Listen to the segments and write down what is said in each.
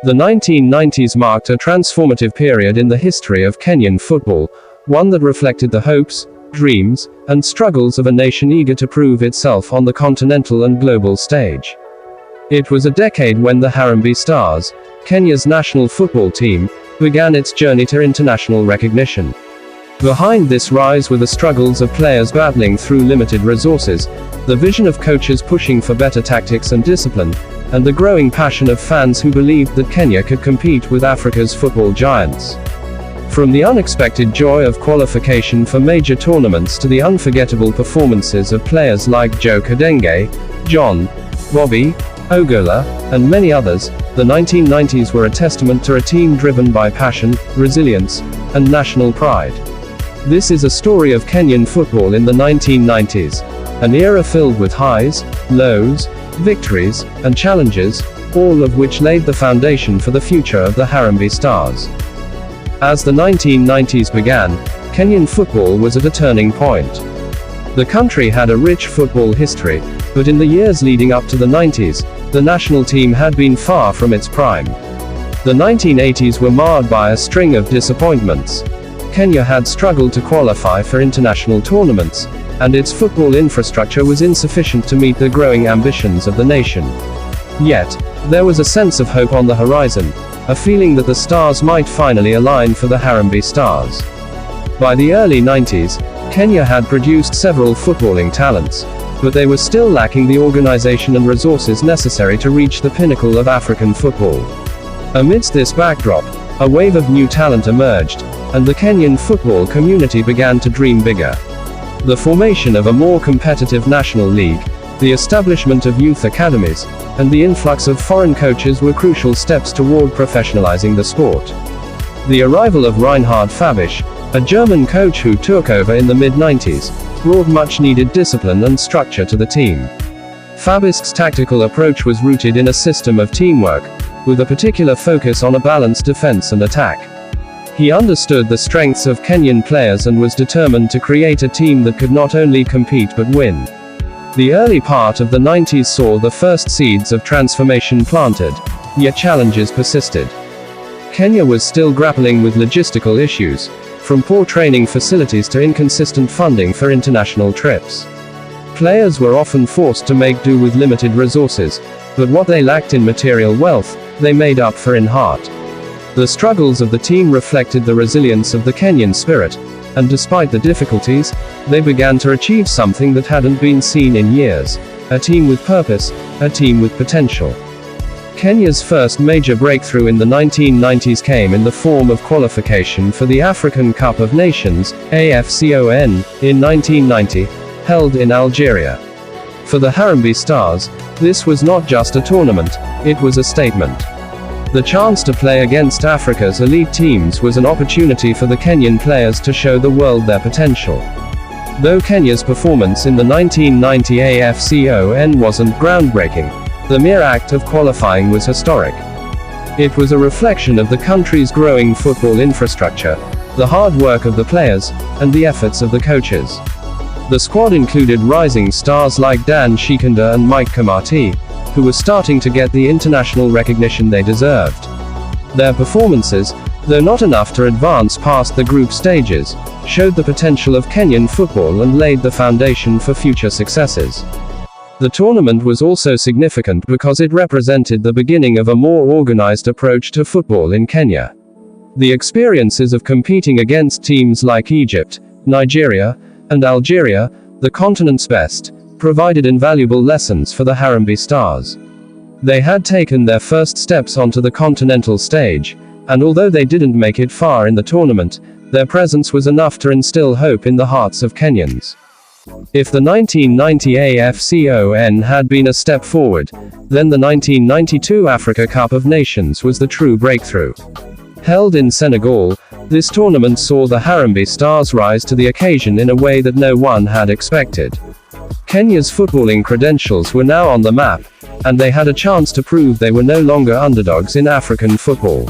The 1990s marked a transformative period in the history of Kenyan football, one that reflected the hopes, dreams, and struggles of a nation eager to prove itself on the continental and global stage. It was a decade when the Harambee Stars, Kenya's national football team, began its journey to international recognition. Behind this rise were the struggles of players battling through limited resources, the vision of coaches pushing for better tactics and discipline, and the growing passion of fans who believed that Kenya could compete with Africa's football giants. From the unexpected joy of qualification for major tournaments to the unforgettable performances of players like Joe Kadenge, John, Bobby, Ogola, and many others, the 1990s were a testament to a team driven by passion, resilience, and national pride. This is a story of Kenyan football in the 1990s, an era filled with highs, lows, victories, and challenges, all of which laid the foundation for the future of the Harambee Stars. As the 1990s began, Kenyan football was at a turning point. The country had a rich football history, but in the years leading up to the 90s, the national team had been far from its prime. The 1980s were marred by a string of disappointments. Kenya had struggled to qualify for international tournaments, and its football infrastructure was insufficient to meet the growing ambitions of the nation. Yet, there was a sense of hope on the horizon, a feeling that the stars might finally align for the Harambee Stars. By the early 90s, Kenya had produced several footballing talents, but they were still lacking the organization and resources necessary to reach the pinnacle of African football. Amidst this backdrop, a wave of new talent emerged, and the Kenyan football community began to dream bigger. The formation of a more competitive national league, the establishment of youth academies, and the influx of foreign coaches were crucial steps toward professionalizing the sport. The arrival of Reinhard Fabisch, a German coach who took over in the mid-90s, brought much-needed discipline and structure to the team. Fabisch's tactical approach was rooted in a system of teamwork, with a particular focus on a balanced defense and attack. He understood the strengths of Kenyan players and was determined to create a team that could not only compete but win. The early part of the 90s saw the first seeds of transformation planted, yet challenges persisted. Kenya was still grappling with logistical issues, from poor training facilities to inconsistent funding for international trips. Players were often forced to make do with limited resources, but what they lacked in material wealth, they made up for in heart. The struggles of the team reflected the resilience of the Kenyan spirit, and despite the difficulties, they began to achieve something that hadn't been seen in years: a team with purpose, a team with potential. Kenya's first major breakthrough in the 1990s came in the form of qualification for the African Cup of Nations, AFCON, in 1990, held in Algeria. For the Harambee Stars, this was not just a tournament, it was a statement. The chance to play against Africa's elite teams was an opportunity for the Kenyan players to show the world their potential. Though Kenya's performance in the 1990 AFCON wasn't groundbreaking, the mere act of qualifying was historic. It was a reflection of the country's growing football infrastructure, the hard work of the players, and the efforts of the coaches. The squad included rising stars like Dan Shikanda and Mike Kamati, who were starting to get the international recognition they deserved. Their performances, though not enough to advance past the group stages, showed the potential of Kenyan football and laid the foundation for future successes. The tournament was also significant because it represented the beginning of a more organized approach to football in Kenya. The experiences of competing against teams like Egypt, Nigeria, and Algeria, the continent's best, provided invaluable lessons for the Harambee Stars. They had taken their first steps onto the continental stage, and although they didn't make it far in the tournament, their presence was enough to instill hope in the hearts of Kenyans. If the 1990 AFCON had been a step forward, then the 1992 Africa Cup of Nations was the true breakthrough. Held in Senegal, this tournament saw the Harambee Stars rise to the occasion in a way that no one had expected. Kenya's footballing credentials were now on the map, and they had a chance to prove they were no longer underdogs in African football.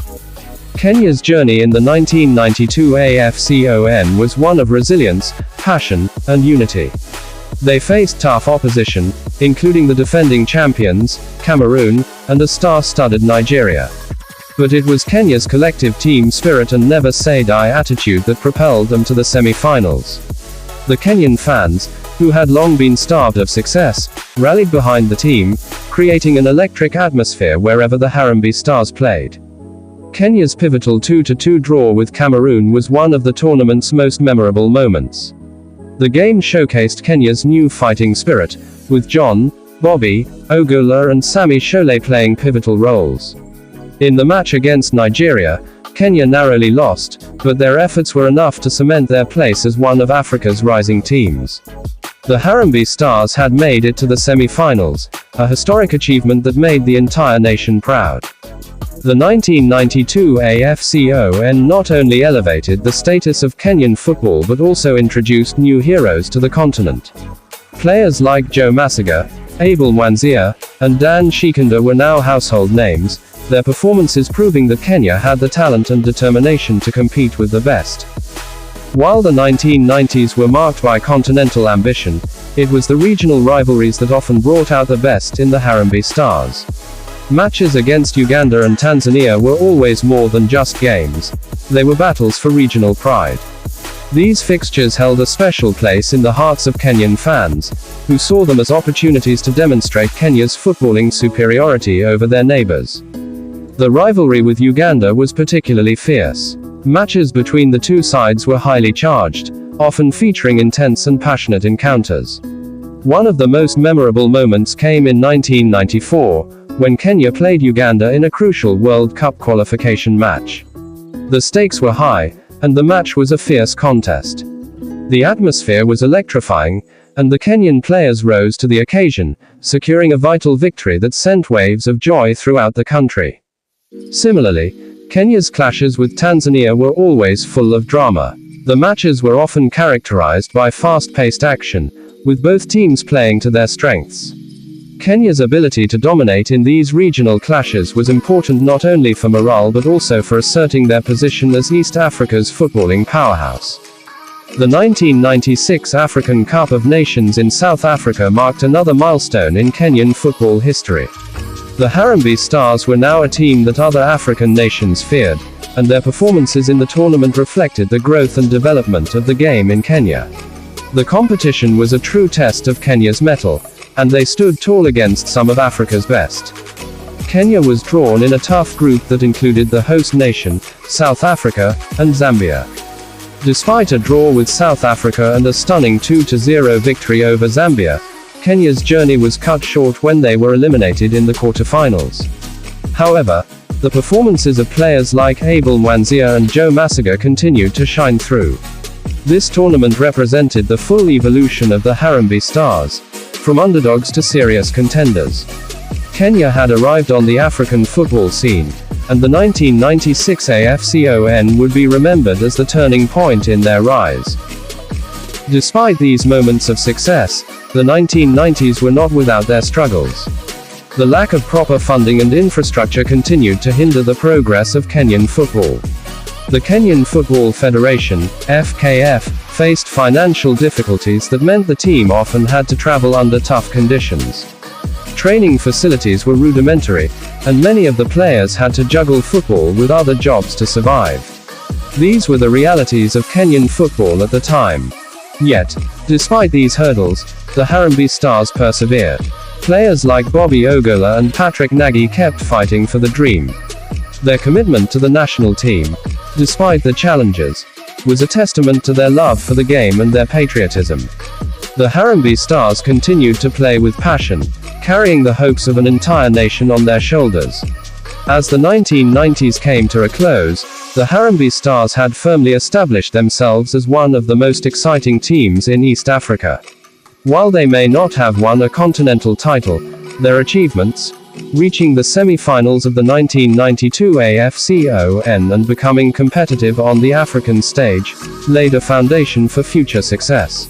Kenya's journey in the 1992 AFCON was one of resilience, passion, and unity. They faced tough opposition, including the defending champions, Cameroon, and a star-studded Nigeria. But it was Kenya's collective team spirit and never say die attitude that propelled them to the semi-finals. The Kenyan fans, who had long been starved of success, rallied behind the team, creating an electric atmosphere wherever the Harambee Stars played. Kenya's pivotal 2-2 draw with Cameroon was one of the tournament's most memorable moments. The game showcased Kenya's new fighting spirit, with John, Bobby, Ogola and Sammy Shole playing pivotal roles. In the match against Nigeria, Kenya narrowly lost, but their efforts were enough to cement their place as one of Africa's rising teams. The Harambee Stars had made it to the semi-finals, a historic achievement that made the entire nation proud. The 1992 AFCON not only elevated the status of Kenyan football but also introduced new heroes to the continent. Players like Joe Masaga, Abel Mwanzia, and Dan Shikanda were now household names, their performances proving that Kenya had the talent and determination to compete with the best. While the 1990s were marked by continental ambition, it was the regional rivalries that often brought out the best in the Harambee Stars. Matches against Uganda and Tanzania were always more than just games. They were battles for regional pride. These fixtures held a special place in the hearts of Kenyan fans, who saw them as opportunities to demonstrate Kenya's footballing superiority over their neighbors. The rivalry with Uganda was particularly fierce. Matches between the two sides were highly charged, often featuring intense and passionate encounters. One of the most memorable moments came in 1994, when Kenya played Uganda in a crucial World Cup qualification match. The stakes were high, and the match was a fierce contest. The atmosphere was electrifying, and the Kenyan players rose to the occasion, securing a vital victory that sent waves of joy throughout the country. Similarly, Kenya's clashes with Tanzania were always full of drama. The matches were often characterized by fast-paced action, with both teams playing to their strengths. Kenya's ability to dominate in these regional clashes was important not only for morale but also for asserting their position as East Africa's footballing powerhouse. The 1996 African Cup of Nations in South Africa marked another milestone in Kenyan football history. The Harambee Stars were now a team that other African nations feared, and their performances in the tournament reflected the growth and development of the game in Kenya. The competition was a true test of Kenya's mettle, and they stood tall against some of Africa's best. Kenya was drawn in a tough group that included the host nation, South Africa, and Zambia. Despite a draw with South Africa and a stunning 2-0 victory over Zambia, Kenya's journey was cut short when they were eliminated in the quarterfinals. However, the performances of players like Abel Mwanzia and Joe Masaga continued to shine through. This tournament represented the full evolution of the Harambee Stars, from underdogs to serious contenders. Kenya had arrived on the African football scene, and the 1996 AFCON would be remembered as the turning point in their rise. Despite these moments of success, the 1990s were not without their struggles. The lack of proper funding and infrastructure continued to hinder the progress of Kenyan football. The Kenyan Football Federation, FKF, faced financial difficulties that meant the team often had to travel under tough conditions. Training facilities were rudimentary, and many of the players had to juggle football with other jobs to survive. These were the realities of Kenyan football at the time. Yet, despite these hurdles, the Harambee Stars persevered. Players like Bobby Ogola and Patrick Nagy kept fighting for the dream. Their commitment to the national team, despite the challenges, was a testament to their love for the game and their patriotism. The Harambee Stars continued to play with passion, carrying the hopes of an entire nation on their shoulders. As the 1990s came to a close, the Harambee Stars had firmly established themselves as one of the most exciting teams in East Africa. While they may not have won a continental title, their achievements, reaching the semi-finals of the 1992 AFCON and becoming competitive on the African stage, laid a foundation for future success.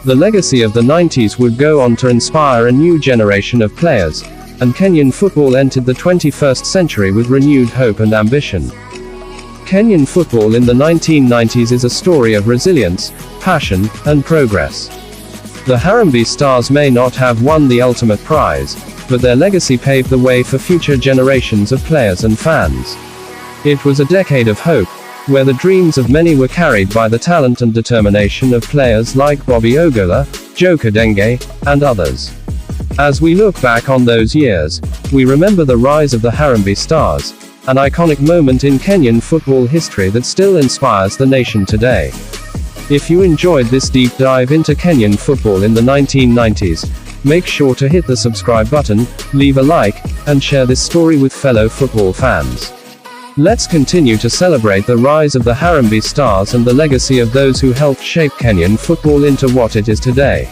The legacy of the 90s would go on to inspire a new generation of players, and Kenyan football entered the 21st century with renewed hope and ambition. Kenyan football in the 1990s is a story of resilience, passion, and progress. The Harambee Stars may not have won the ultimate prize, but their legacy paved the way for future generations of players and fans. It was a decade of hope, where the dreams of many were carried by the talent and determination of players like Bobby Ogola, Joe Kadenge, and others. As we look back on those years, we remember the rise of the Harambee Stars, an iconic moment in Kenyan football history that still inspires the nation today. If you enjoyed this deep dive into Kenyan football in the 1990s, make sure to hit the subscribe button, leave a like, and share this story with fellow football fans. Let's continue to celebrate the rise of the Harambee Stars and the legacy of those who helped shape Kenyan football into what it is today.